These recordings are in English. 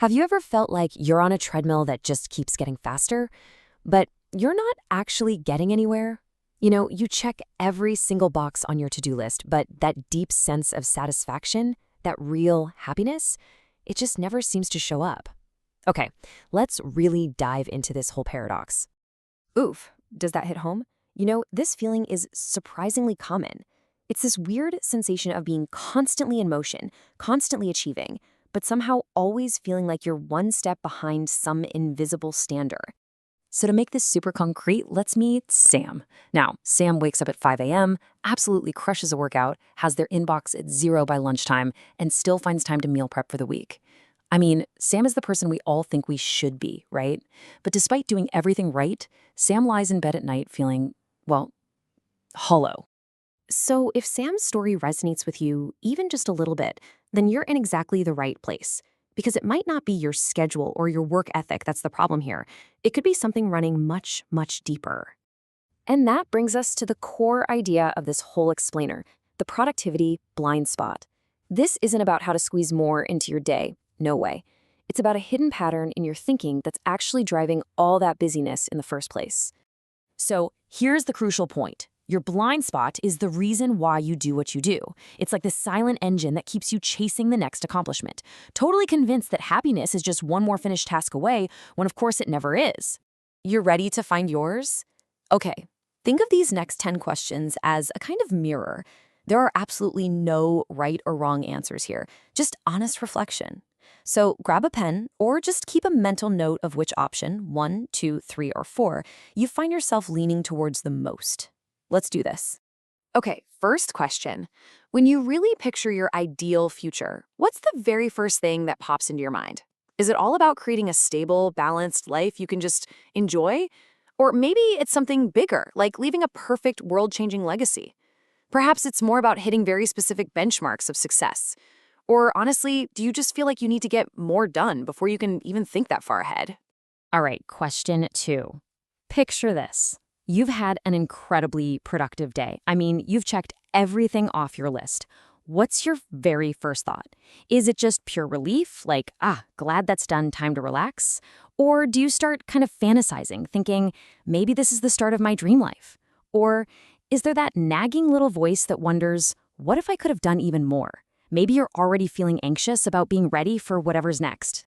Have you ever felt like you're on a treadmill that just keeps getting faster, but you're not actually getting anywhere? You check every single box on your to-do list, but that deep sense of satisfaction, that real happiness, it just never seems to show up. Okay, let's really dive into this whole paradox. Oof, does that hit home? This feeling is surprisingly common. It's this weird sensation of being constantly in motion, constantly achieving, but somehow always feeling like you're one step behind some invisible standard. So to make this super concrete, let's meet Sam. Now, Sam wakes up at 5 a.m., absolutely crushes a workout, has their inbox at 0 by lunchtime, and still finds time to meal prep for the week. I mean, Sam is the person we all think we should be, right? But despite doing everything right, Sam lies in bed at night feeling, well, hollow. So if Sam's story resonates with you even just a little bit, then you're in exactly the right place. Because it might not be your schedule or your work ethic that's the problem here. It could be something running much, much deeper. And that brings us to the core idea of this whole explainer, the productivity blind spot. This isn't about how to squeeze more into your day. No way. It's about a hidden pattern in your thinking that's actually driving all that busyness in the first place. So here's the crucial point. Your blind spot is the reason why you do what you do. It's like the silent engine that keeps you chasing the next accomplishment, totally convinced that happiness is just one more finished task away, when of course it never is. You're ready to find yours? Okay, think of these next 10 questions as a kind of mirror. There are absolutely no right or wrong answers here, just honest reflection. So grab a pen or just keep a mental note of which option, 1, 2, 3, or 4, you find yourself leaning towards the most. Let's do this. Okay, first question. When you really picture your ideal future, what's the very first thing that pops into your mind? Is it all about creating a stable, balanced life you can just enjoy? Or maybe it's something bigger, like leaving a perfect, world-changing legacy. Perhaps it's more about hitting very specific benchmarks of success. Or honestly, do you just feel like you need to get more done before you can even think that far ahead? All right, question 2. Picture this. You've had an incredibly productive day. I mean, you've checked everything off your list. What's your very first thought? Is it just pure relief, like, glad that's done, time to relax? Or do you start kind of fantasizing, thinking, maybe this is the start of my dream life? Or is there that nagging little voice that wonders, what if I could have done even more? Maybe you're already feeling anxious about being ready for whatever's next.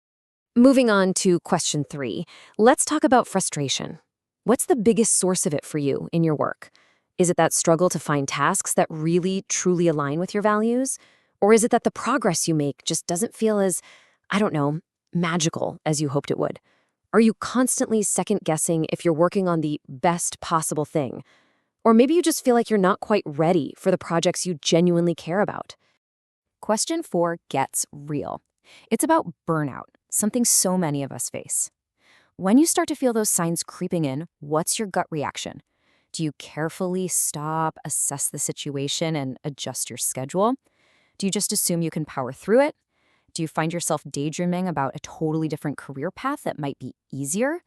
Moving on to question 3, let's talk about frustration. What's the biggest source of it for you in your work? Is it that struggle to find tasks that really, truly align with your values? Or is it that the progress you make just doesn't feel as, magical as you hoped it would? Are you constantly second-guessing if you're working on the best possible thing? Or maybe you just feel like you're not quite ready for the projects you genuinely care about. Question 4 gets real. It's about burnout, something so many of us face. When you start to feel those signs creeping in, what's your gut reaction? Do you carefully stop, assess the situation, and adjust your schedule? Do you just assume you can power through it? Do you find yourself daydreaming about a totally different career path that might be easier?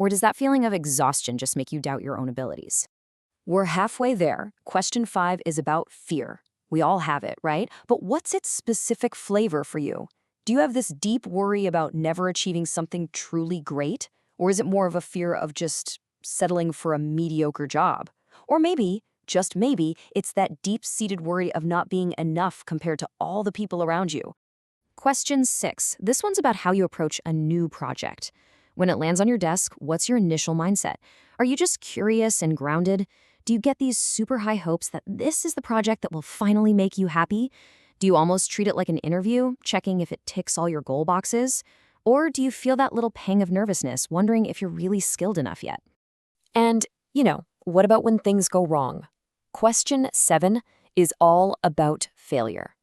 Or does that feeling of exhaustion just make you doubt your own abilities? We're halfway there. Question 5 is about fear. We all have it, right? But what's its specific flavor for you? Do you have this deep worry about never achieving something truly great? Or is it more of a fear of just settling for a mediocre job? Or maybe, just maybe, it's that deep-seated worry of not being enough compared to all the people around you. Question 6. This one's about how you approach a new project. When it lands on your desk, what's your initial mindset? Are you just curious and grounded? Do you get these super high hopes that this is the project that will finally make you happy? Do you almost treat it like an interview, checking if it ticks all your goal boxes? Or do you feel that little pang of nervousness, wondering if you're really skilled enough yet? And, what about when things go wrong? Question 7 is all about failure.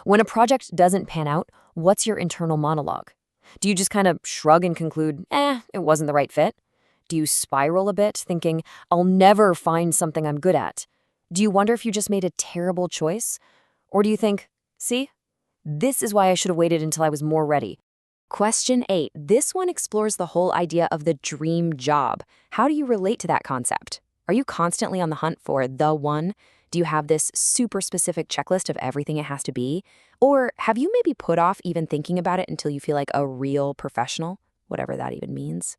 When a project doesn't pan out, what's your internal monologue? Do you just kind of shrug and conclude, it wasn't the right fit? Do you spiral a bit, thinking, I'll never find something I'm good at? Do you wonder if you just made a terrible choice? Or do you think, see, this is why I should have waited until I was more ready? Question 8. This one explores the whole idea of the dream job. How do you relate to that concept? Are you constantly on the hunt for the one? Do you have this super specific checklist of everything it has to be? Or have you maybe put off even thinking about it until you feel like a real professional, whatever that even means?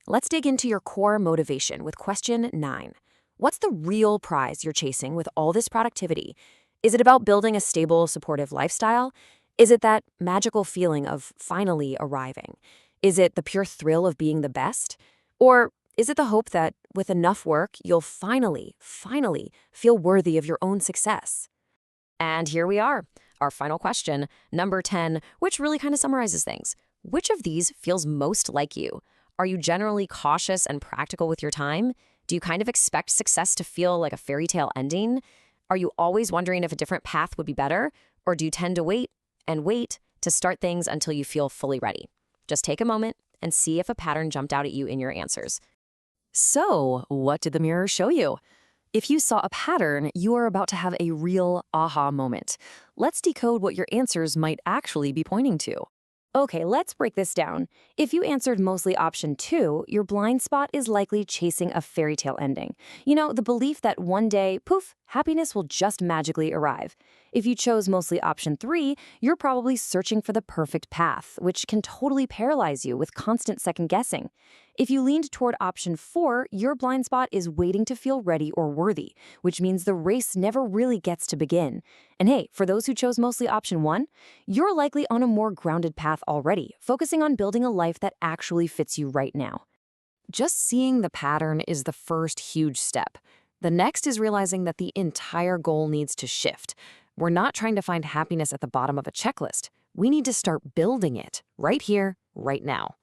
Let's dig into your core motivation with question 9. What's the real prize you're chasing with all this productivity? Is it about building a stable, supportive lifestyle? Is it that magical feeling of finally arriving? Is it the pure thrill of being the best? Or is it the hope that with enough work, you'll finally feel worthy of your own success? And here we are, our final question, number 10, which really kind of summarizes things. Which of these feels most like you? Are you generally cautious and practical with your time? Do you kind of expect success to feel like a fairy tale ending? Are you always wondering if a different path would be better? Or do you tend to wait to start things until you feel fully ready? Just take a moment and see if a pattern jumped out at you in your answers. So, what did the mirror show you? If you saw a pattern, you are about to have a real aha moment. Let's decode what your answers might actually be pointing to. Okay, let's break this down. If you answered mostly option 2, your blind spot is likely chasing a fairy tale ending. You know, the belief that one day, poof, happiness will just magically arrive. If you chose mostly option 3, you're probably searching for the perfect path, which can totally paralyze you with constant second guessing. If you leaned toward option 4, your blind spot is waiting to feel ready or worthy, which means the race never really gets to begin. And hey, for those who chose mostly option 1, you're likely on a more grounded path already, focusing on building a life that actually fits you right now. Just seeing the pattern is the first huge step. The next is realizing that the entire goal needs to shift. We're not trying to find happiness at the bottom of a checklist. We need to start building it right here, right now.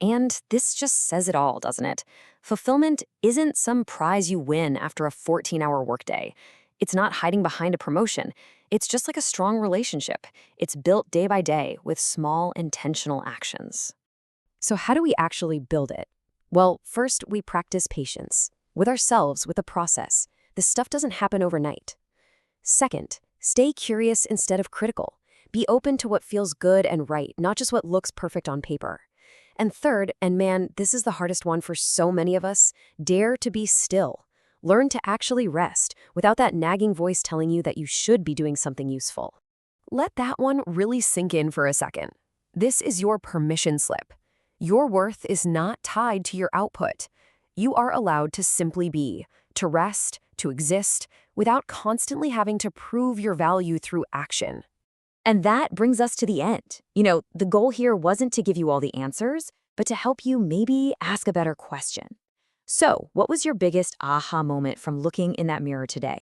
And this just says it all, doesn't it? Fulfillment isn't some prize you win after a 14-hour workday. It's not hiding behind a promotion. It's just like a strong relationship. It's built day by day with small, intentional actions. So how do we actually build it? Well, first, we practice patience with ourselves, with the process. This stuff doesn't happen overnight. Second, stay curious instead of critical. Be open to what feels good and right, not just what looks perfect on paper. And third, and man, this is the hardest one for so many of us, dare to be still. Learn to actually rest without that nagging voice telling you that you should be doing something useful. Let that one really sink in for a second. This is your permission slip. Your worth is not tied to your output. You are allowed to simply be, to rest, to exist, without constantly having to prove your value through action. And that brings us to the end. You know, the goal here wasn't to give you all the answers, but to help you maybe ask a better question. So, what was your biggest aha moment from looking in that mirror today?